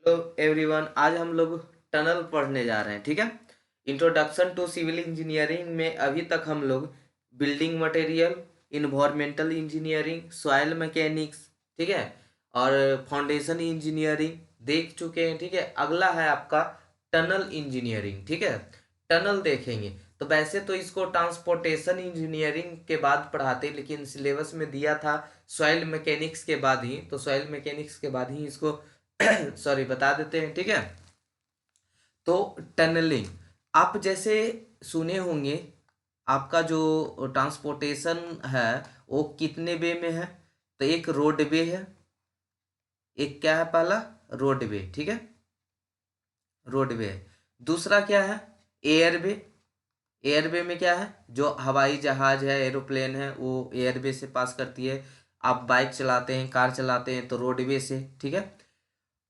Hello everyone, आज हम लोग टनल पढ़ने जा रहे हैं। ठीक है। इंट्रोडक्शन टू सिविल इंजीनियरिंग में अभी तक हम लोग building material, environmental engineering, soil mechanics, ठीक है, और फाउंडेशन इंजीनियरिंग देख चुके हैं। ठीक है। अगला है आपका टनल इंजीनियरिंग। ठीक है। टनल देखेंगे। तो वैसे तो इसको ट्रांसपोर्टेशन इंजीनियरिंग के बाद पढ़ाते, लेकिन सिलेबस में दिया था सॉइल मैकेनिक्स के बाद ही, तो सॉइल मैकेनिक्स के बाद ही इसको सॉरी बता देते हैं। ठीक है। तो टनलिंग आप जैसे सुने होंगे, आपका जो ट्रांसपोर्टेशन है वो कितने वे में है। तो एक रोड वे है, एक क्या है, पहला रोड वे। ठीक है, रोड वे है। दूसरा क्या है, एयरवे। एयरवे में क्या है, जो हवाई जहाज है, एरोप्लेन है, वो एयरवे से पास करती है। आप बाइक चलाते हैं, कार चलाते हैं, तो रोडवे से। ठीक है।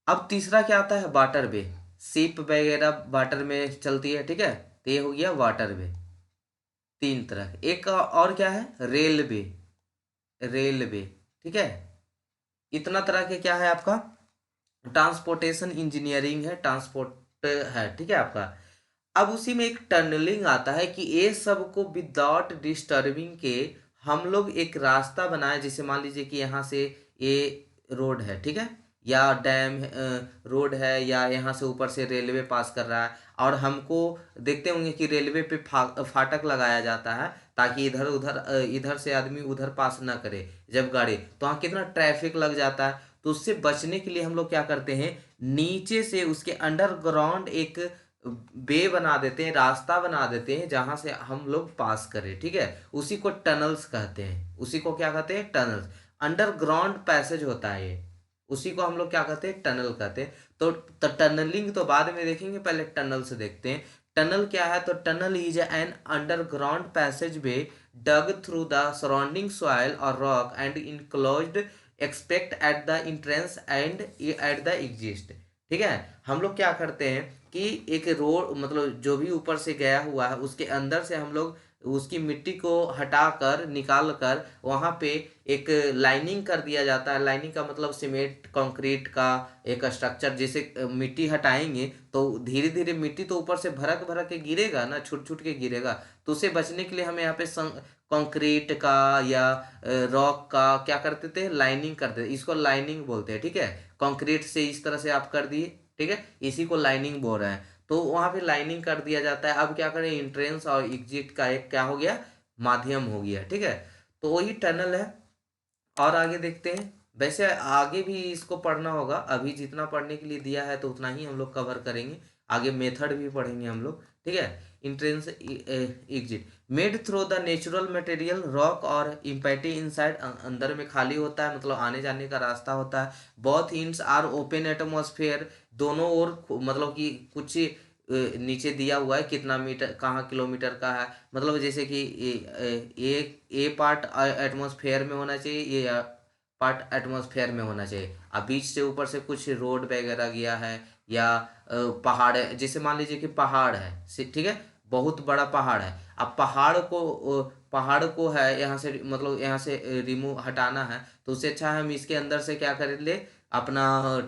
अब तीसरा क्या आता है, वाटर वे। शिप वगैरह वाटर में चलती है। ठीक है। तो ये हो गया वाटर वे। तीन तरह। एक और क्या है, रेलवे। रेलवे। ठीक है। इतना तरह के क्या है आपका ट्रांसपोर्टेशन इंजीनियरिंग है, ट्रांसपोर्ट है। ठीक है आपका। अब उसी में एक टनलिंग आता है कि ये सब को विदाउट डिस्टर्बिंग के हम लोग एक रास्ता बनाए। जैसे मान लीजिए कि यहाँ से ये रोड है, ठीक है, या डैम रोड है, या यहाँ से ऊपर से रेलवे पास कर रहा है, और हमको देखते होंगे कि रेलवे पे फाटक लगाया जाता है ताकि इधर उधर इधर से आदमी उधर पास ना करे। जब गाड़ी, तो वहाँ कितना ट्रैफिक लग जाता है। तो उससे बचने के लिए हम लोग क्या करते हैं, नीचे से उसके अंडरग्राउंड एक वे बना देते हैं, रास्ता बना देते हैं जहां से हम लोग पास करें। ठीक है। उसी को टनल्स कहते हैं। उसी को क्या कहते हैं, टनल्स। अंडरग्राउंड पैसेज होता है ये, उसी को हम लोग क्या कहते हैं, टनल कहते हैं। तो टनलिंग तो बाद में देखेंगे, पहले टनल से देखते हैं। टनल क्या है, तो tunnel is an underground passage way dug through the surrounding soil और rock and enclosed except at the entrance and at the exit. ठीक है। हम लोग क्या करते हैं कि एक रोड, मतलब जो भी ऊपर से गया हुआ है उसके अंदर से हम लोग उसकी मिट्टी को हटाकर निकाल कर वहाँ पे एक लाइनिंग कर दिया जाता है। लाइनिंग का मतलब सीमेंट कंक्रीट का एक स्ट्रक्चर। जैसे मिट्टी हटाएंगे तो धीरे धीरे मिट्टी तो ऊपर से भरक भरक के गिरेगा ना, छूट छूट के गिरेगा। तो उसे बचने के लिए हमें यहाँ पे कंक्रीट का या रॉक का क्या करते थे, लाइनिंग करते थे। इसको लाइनिंग बोलते हैं। ठीक है। कंक्रीट से इस तरह से आप कर दिए, ठीक है, इसी को लाइनिंग बोल रहे हैं। तो वहां पे लाइनिंग कर दिया जाता है। अब क्या करें, एंट्रेंस और एग्जिट का एक क्या हो गया, माध्यम हो गया। ठीक है। तो वही टनल है। और आगे देखते हैं। वैसे आगे भी इसको पढ़ना होगा, अभी जितना पढ़ने के लिए दिया है तो उतना ही हम लोग कवर करेंगे। आगे मेथड भी पढ़ेंगे हम लोग। ठीक है। Entrance exit made through the natural material rock और इम्पैटी इनसाइड, अंदर में खाली होता है, मतलब आने जाने का रास्ता होता है। Both ends are open atmosphere, दोनों ओर मतलब कि कुछ नीचे दिया हुआ है कितना मीटर, कहाँ किलोमीटर का है। मतलब जैसे कि ए पार्ट एटमॉस्फेयर में होना चाहिए, ये पार्ट एटमॉस्फेयर में होना चाहिए। अब बीच से ऊपर से कुछ रोड वगैरह गया है, या पहाड़ है। जैसे मान लीजिए कि पहाड़ है, ठीक है, बहुत बड़ा पहाड़ है। अब पहाड़ को है यहाँ से, मतलब यहाँ से रिमूव हटाना है, तो उससे अच्छा है हम इसके अंदर से क्या कर ले, अपना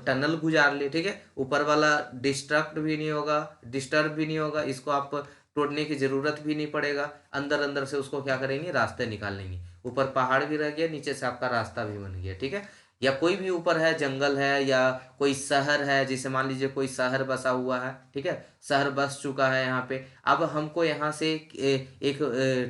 टनल गुजार ले। ठीक है। ऊपर वाला डिस्ट्रक्ट भी नहीं होगा, डिस्टर्ब भी नहीं होगा, इसको आप तोड़ने की जरूरत भी नहीं पड़ेगा। अंदर अंदर से उसको क्या करेंगे, रास्ते निकाल लेंगे। ऊपर पहाड़ भी रह गया, नीचे से आपका रास्ता भी बन गया। ठीक है। या कोई भी ऊपर है, जंगल है, या कोई शहर है, जैसे मान लीजिए कोई शहर बसा हुआ है। ठीक है। शहर बस चुका है यहाँ पे। अब हमको यहाँ से एक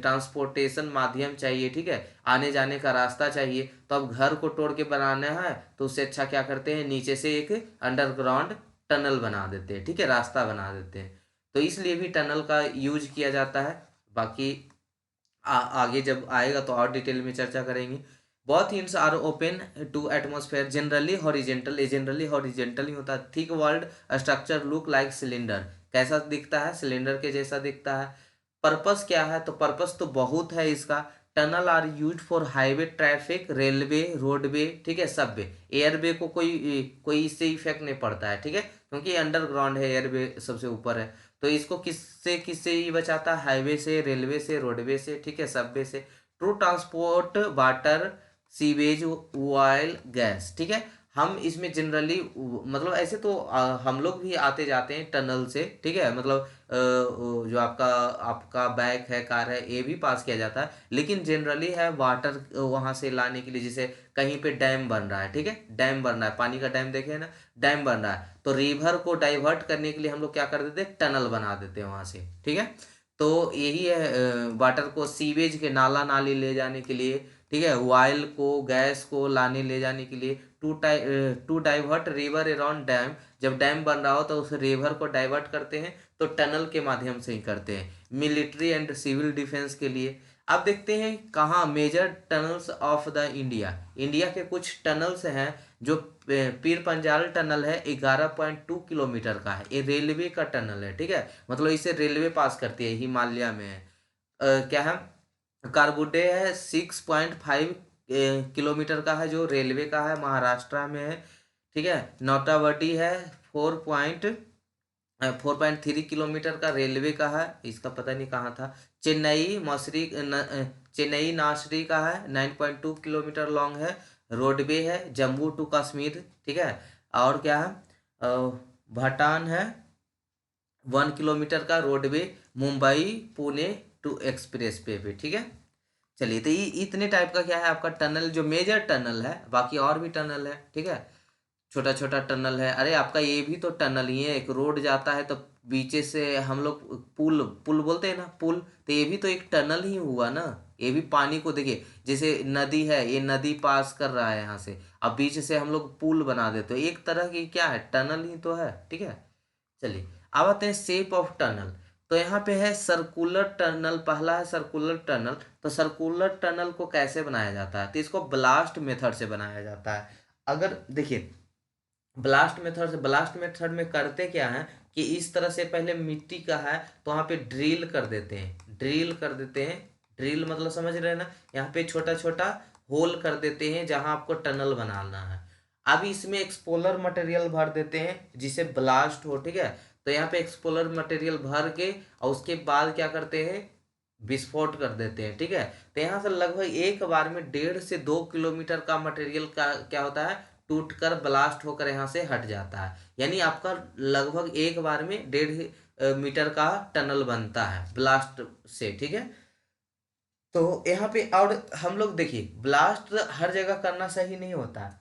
ट्रांसपोर्टेशन माध्यम चाहिए। ठीक है। आने जाने का रास्ता चाहिए। तो अब घर को तोड़ के बनाना है, तो उससे अच्छा क्या करते हैं, नीचे से एक अंडरग्राउंड टनल बना देते हैं। ठीक है, रास्ता बना देते हैं। तो इसलिए भी टनल का यूज किया जाता है। बाकी आगे जब आएगा तो और डिटेल में चर्चा करेंगे। बहुत hints are open to atmosphere generally horizontal, ये जनरली हॉरिजेंटल ही होता है। Thick world structure look like cylinder, कैसा दिखता है, सिलेंडर के जैसा दिखता है। पर्पस क्या है, तो पर्पस तो बहुत है इसका। Tunnel are use for highway traffic, railway, roadway, ठीक है, सबवे। एयरवे को कोई कोई इससे इफेक्ट नहीं पड़ता है। ठीक है, क्योंकि अंडरग्राउंड है, एयरवे सबसे ऊपर है। तो इसको किससे किससे ही बचाता है, हाईवे से, रेलवे से, रोडवे से, ठीक है, सबवे से। To transport water, sewage, oil, gas. ठीक है। हम इसमें जनरली मतलब ऐसे तो हम लोग भी आते जाते हैं टनल से, ठीक है, मतलब जो आपका आपका बाइक है, कार है, ये भी पास किया जाता है, लेकिन जनरली है वाटर वहां से लाने के लिए, जैसे कहीं पे डैम बन रहा है, ठीक है, डैम बन रहा है, पानी का डैम देखे ना, डैम बन रहा है, तो रिवर को डाइवर्ट करने के लिए हम लोग क्या कर देते हैं, टनल बना देते हैं वहां से, ठीक है। तो यही है वाटर को सीवेज के नाला नाली ले जाने के लिए, ठीक है, ऑयल को गैस को लाने ले जाने के लिए, to divert river around dam, जब डैम बन रहा हो तो उस रिवर को डाइवर्ट करते हैं, तो टनल के माध्यम से ही करते हैं। मिलिट्री एंड सिविल डिफेंस के लिए अब देखते हैं कहाँ major tunnels of the India. India के कुछ टनल्स हैं, जो पीर पंजाल टनल है 11.2 किलोमीटर का है, ये रेलवे का टनल है, ठीक है, मतलब इसे रेलवे पास करती है, हिमालय में है। क्या है, कारबुडे है 6.5 किलोमीटर का है, जो रेलवे का है, महाराष्ट्र में है, ठीक है। नौटावडी है 4.3 किलोमीटर का, रेलवे का है, इसका पता नहीं कहाँ था। चेन्नई नासरी का है 9.2 किलोमीटर लॉन्ग है, रोडवे है, जम्मू टू कश्मीर, ठीक है। और क्या है, भटान है 1 किलोमीटर का roadway, Mumbai Pune to express पे, ठीक है। चलिए, तो ये इतने टाइप का क्या है आपका टनल, जो मेजर टनल है, बाकी और भी टनल है, ठीक है, छोटा छोटा टनल है। अरे आपका ये भी तो टनल ही है, एक रोड जाता है तो बीचे से हम लोग पुल पुल बोलते हैं ना, पुल, तो ये भी तो एक टनल ही हुआ ना। ये भी पानी को देखिए, जैसे नदी है, ये नदी पास कर रहा है यहाँ से, अब बीच से हम लोग पुल बना देते, तो एक तरह की क्या है, टनल ही तो है, ठीक है। चलिए, अब आते हैं शेप ऑफ टनल। तो यहाँ पे है सर्कुलर टनल, पहला है सर्कुलर टनल। तो सर्कुलर टनल को कैसे बनाया जाता है, तो इसको ब्लास्ट मेथड से बनाया जाता है। अगर देखिए, ब्लास्ट मेथड में करते क्या है कि इस तरह से पहले मिट्टी का है तो वहाँ पे ड्रिल कर देते हैं, ड्रिल कर देते हैं, ड्रिल मतलब समझ रहे हैं ना, यहाँ पे छोटा छोटा होल कर देते हैं जहाँ आपको टनल बनाना है। अब इसमें एक्सपोलर मटेरियल भर देते हैं जिसे ब्लास्ट हो, ठीक है। तो यहाँ पे एक्सपोलर मटेरियल भर के और उसके बाद क्या करते हैं, विस्फोट कर देते हैं, ठीक है। तो यहाँ से लगभग एक बार में 1.5 से 2 किलोमीटर का मटेरियल का क्या होता है, टूटकर ब्लास्ट होकर यहाँ से हट जाता है, यानी आपका लगभग एक बार में 1.5 मीटर का टनल बनता है ब्लास्ट से, ठीक है। तो यहाँ पे और हम लोग देखिए, ब्लास्ट हर जगह करना सही नहीं होता है।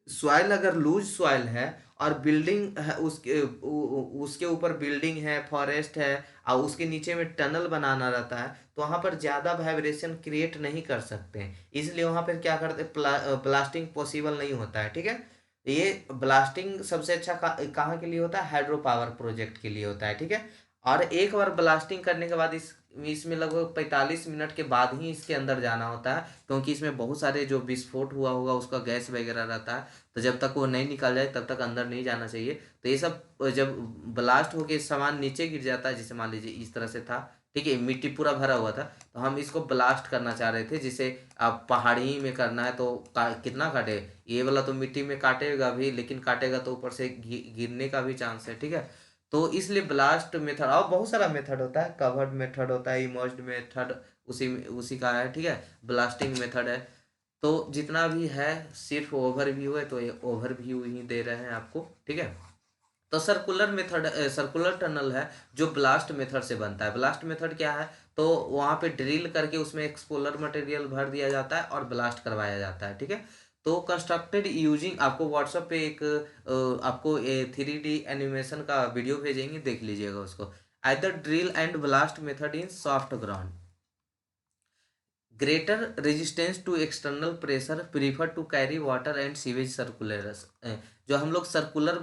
सॉइल अगर लूज सॉइल है और बिल्डिंग है, उसके ऊपर बिल्डिंग है, फॉरेस्ट है, और उसके नीचे में टनल बनाना रहता है, तो वहां पर ज़्यादा वाइब्रेशन क्रिएट नहीं कर सकते हैं, इसलिए वहां पर क्या करते हैं, ब्लास्टिंग पॉसिबल नहीं होता है, ठीक है। ये ब्लास्टिंग सबसे अच्छा कहाँ के लिए होता है, हाइड्रो पावर प्रोजेक्ट के लिए होता है, ठीक है। और एक बार ब्लास्टिंग करने के बाद इसमें लगभग 45 मिनट के बाद ही इसके अंदर जाना होता है, क्योंकि इसमें बहुत सारे जो विस्फोट हुआ होगा उसका गैस वगैरह रहता है, तो जब तक वो नहीं निकल जाए तब तक अंदर नहीं जाना चाहिए। तो ये सब जब ब्लास्ट होके सामान नीचे गिर जाता है, जैसे मान लीजिए इस तरह से था, ठीक है, मिट्टी पूरा भरा हुआ था, तो हम इसको ब्लास्ट करना चाह रहे थे, जिसे आप पहाड़ी में करना है तो कितना काटे, ये वाला तो मिट्टी में काटेगा भी, लेकिन काटेगा तो ऊपर से गिरने का भी चांस है, ठीक है। तो इसलिए ब्लास्ट मेथड, और बहुत सारा मेथड होता है, कवर्ड मेथड होता है, इमर्ज्ड मेथड उसी उसी का है, ठीक है, ब्लास्टिंग मेथड है। तो जितना भी है सिर्फ ओवरव्यू है, तो ये ओवरव्यू ही दे रहे हैं आपको, ठीक है। तो सर्कुलर मेथड, सर्कुलर टनल है जो ब्लास्ट मेथड से बनता है। ब्लास्ट मेथड क्या है, तो वहाँ पे ड्रिल करके उसमें एक्सपोलर मटेरियल भर दिया जाता है और ब्लास्ट करवाया जाता है, ठीक है। तो कंस्ट्रक्टेड यूजिंग, आपको व्हाट्सएप पे एक आपको 3D एनिमेशन का वीडियो भेजेंगे, देख लीजिएगा उसको। Either drill and blast method in soft ground, greater resistance to external pressure, prefer to carry water and sewage circulars. जो हम लोग सर्कुलर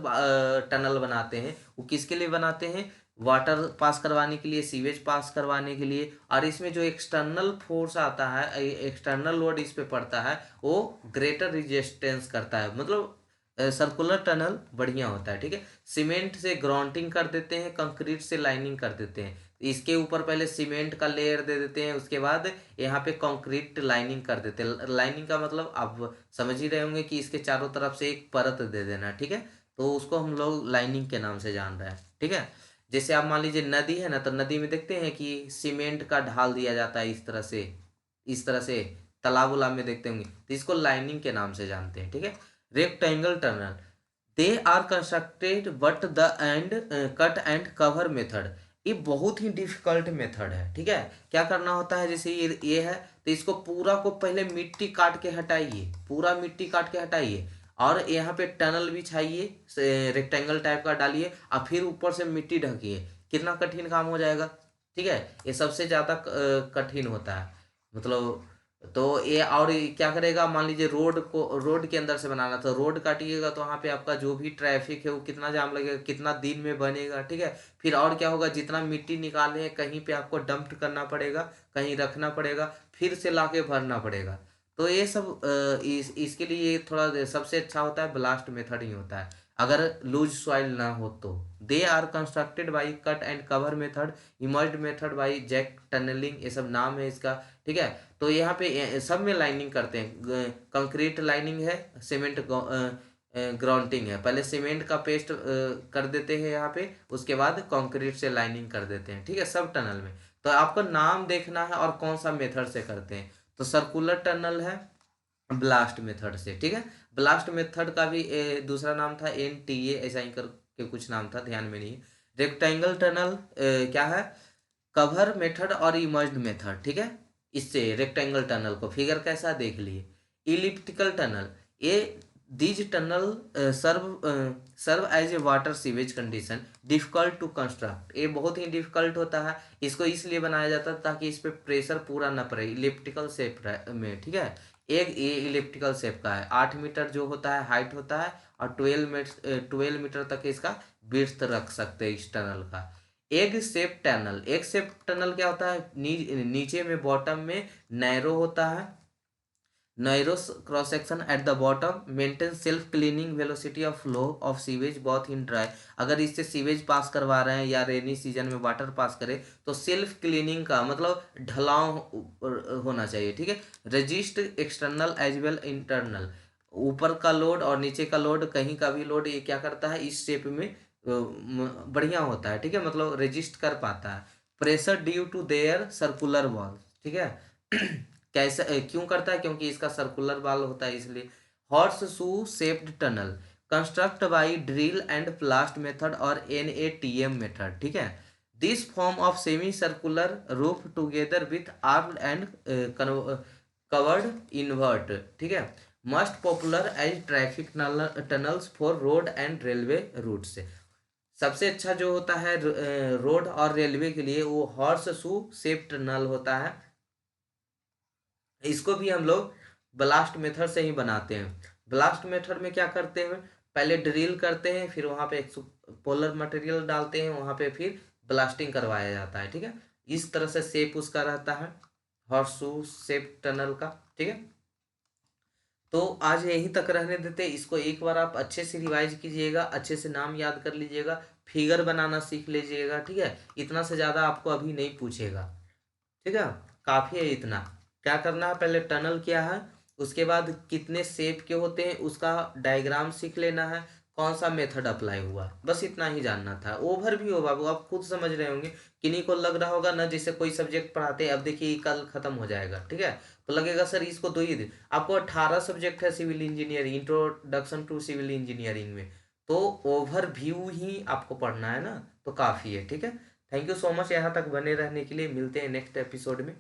टनल बनाते हैं वो किसके लिए बनाते हैं, वाटर पास करवाने के लिए, सीवेज पास करवाने के लिए, और इसमें जो एक्सटर्नल फोर्स आता है, एक्सटर्नल लोड इस पे पड़ता है, वो ग्रेटर रेजिस्टेंस करता है, मतलब सर्कुलर टनल बढ़िया होता है, ठीक है। सीमेंट से ग्राउंडिंग कर देते हैं, कंक्रीट से लाइनिंग कर देते हैं, इसके ऊपर पहले सीमेंट का लेयर दे देते हैं, उसके बाद यहाँ पे कंक्रीट लाइनिंग कर देते हैं। लाइनिंग का मतलब आप समझ ही रहे होंगे कि इसके चारों तरफ से एक परत दे देना, ठीक है, तो उसको हम लोग लाइनिंग के नाम से जान रहे हैं, ठीक है। जैसे आप मान लीजिए नदी है ना, तो नदी में देखते हैं कि सीमेंट का ढाल दिया जाता है इस तरह से, इस तरह से, तालाब उलाब में देखते होंगे, तो इसको लाइनिंग के नाम से जानते हैं, ठीक है। Rectangle tunnel, they are constructed but the end cut and cover method, ये बहुत ही डिफिकल्ट मेथड है। ठीक है, क्या करना होता है, जैसे ये है तो इसको पूरा को पहले मिट्टी काट के हटाइए, पूरा मिट्टी काट के हटाइए, और यहाँ पे टनल बिछाइए, रेक्टेंगल टाइप का डालिए, और फिर ऊपर से मिट्टी ढकिए। कितना कठिन काम हो जाएगा। ठीक है, ये सबसे ज़्यादा कठिन होता है, मतलब। तो ये और क्या करेगा, मान लीजिए रोड के अंदर से बनाना, तो रोड काटिएगा तो वहाँ पे आपका जो भी ट्रैफिक है वो कितना जाम लगेगा, कितना दिन में बनेगा। ठीक है, फिर और क्या होगा, जितना मिट्टी निकाले हैं कहीं पे आपको डंप करना पड़ेगा, कहीं रखना पड़ेगा, फिर से लाके भरना पड़ेगा। तो ये सब इसके लिए थोड़ा सबसे अच्छा होता है ब्लास्ट मेथड ही होता है, अगर लूज सॉइल ना हो तो। They are constructed by cut and cover method, immersed method by jack tunnelling, ये सब नाम है इसका। ठीक है, तो यहाँ पे सब में लाइनिंग करते हैं, कंक्रीट लाइनिंग है, सीमेंट ग्राउंटिंग है, पहले सीमेंट का पेस्ट कर देते हैं यहाँ पे, उसके बाद कंक्रीट से लाइनिंग कर देते हैं। ठीक है, सब टनल में। तो आपको नाम देखना है और कौन सा मेथड से करते हैं, तो सर्कुलर टनल है ब्लास्ट मेथड से। ठीक है, ब्लास्ट मेथड का भी दूसरा नाम था NTA, ऐसा ही करके कुछ नाम था, ध्यान में नहीं। रेक्टेंगल टनल क्या है, कवर मेथड और इमर्ज्ड मेथड। ठीक है, इससे रेक्टेंगल टनल को फिगर कैसा देख लिए। इलिप्टिकल टनल, ये these tunnel serve as a water sewage condition, difficult to construct, ये बहुत ही डिफिकल्ट होता है, इसको इसलिए बनाया जाता है ताकि इस पे प्रेशर पूरा ना पड़े, इलिप्टिकल शेप में। ठीक है, एक ये इलिप्टिकल शेप का है, 8 मीटर जो होता है हाइट होता है, और 12 मीटर तक इसका विड्थ रख सकते हैं इस टनल का। Egg shape tunnel, egg shape tunnel क्या होता है, नीचे में बॉटम में नैरो होता है, narrow cross section at the bottom, maintain self cleaning velocity of flow of sewage बहुत इन ड्राई, अगर इससे सीवेज पास करवा रहे हैं या रेनी सीजन में वाटर पास करे तो सेल्फ क्लीनिंग का मतलब ढलाव होना चाहिए। ठीक है, resist external as well internal, ऊपर का लोड और नीचे का लोड, कहीं का भी लोड ये क्या करता है, इस शेप में बढ़िया होता है। ठीक है, मतलब रेजिस्ट कर पाता है। Pressure due to their circular wall. ठीक है, कैसे क्यों करता है, क्योंकि इसका सर्कुलर वाल होता है इसलिए। Horseshoe shaped tunnel, construct by drill and blast method और NATM मेथड। ठीक है, this form of semicircular roof together with armed and covered invert. ठीक है, must popular as traffic tunnels for road and railway route से। सबसे अच्छा जो होता है रोड और रेलवे के लिए वो हॉर्स शू शेप टनल होता है, इसको भी हम लोग ब्लास्ट मेथड से ही बनाते हैं। ब्लास्ट मेथड में क्या करते हैं, पहले ड्रिल करते हैं, फिर वहाँ पे एक पोलर मटेरियल डालते हैं, वहाँ पे फिर ब्लास्टिंग करवाया जाता है। ठीक है, इस तरह से शेप उसका रहता है, हॉर्सशू शेप टनल का। ठीक है, तो आज यहीं तक रहने देते, इसको एक बार आप अच्छे से रिवाइज कीजिएगा, अच्छे से नाम याद कर लीजिएगा, फिगर बनाना सीख लीजिएगा। ठीक है, इतना से ज़्यादा आपको अभी नहीं पूछेगा। ठीक है, काफ़ी है इतना। क्या करना है, पहले टनल क्या है, उसके बाद कितने शेप के होते हैं उसका डायग्राम सीख लेना है, कौन सा मेथड अप्लाई हुआ, बस इतना ही जानना था। ओवर भी हो बाबू, आप खुद समझ रहे होंगे, किन्हीं को लग रहा होगा ना जैसे कोई सब्जेक्ट पढ़ाते हैं, अब देखिए कल खत्म हो जाएगा। ठीक है, तो लगेगा सर इसको 2 ही दिन, आपको 18 सब्जेक्ट है civil engineering, introduction to civil engineering में, तो ओवरव्यू ही आपको पढ़ना है ना, तो काफ़ी है। ठीक है, थैंक यू सो मच यहाँ तक बने रहने के लिए, मिलते हैं नेक्स्ट एपिसोड में।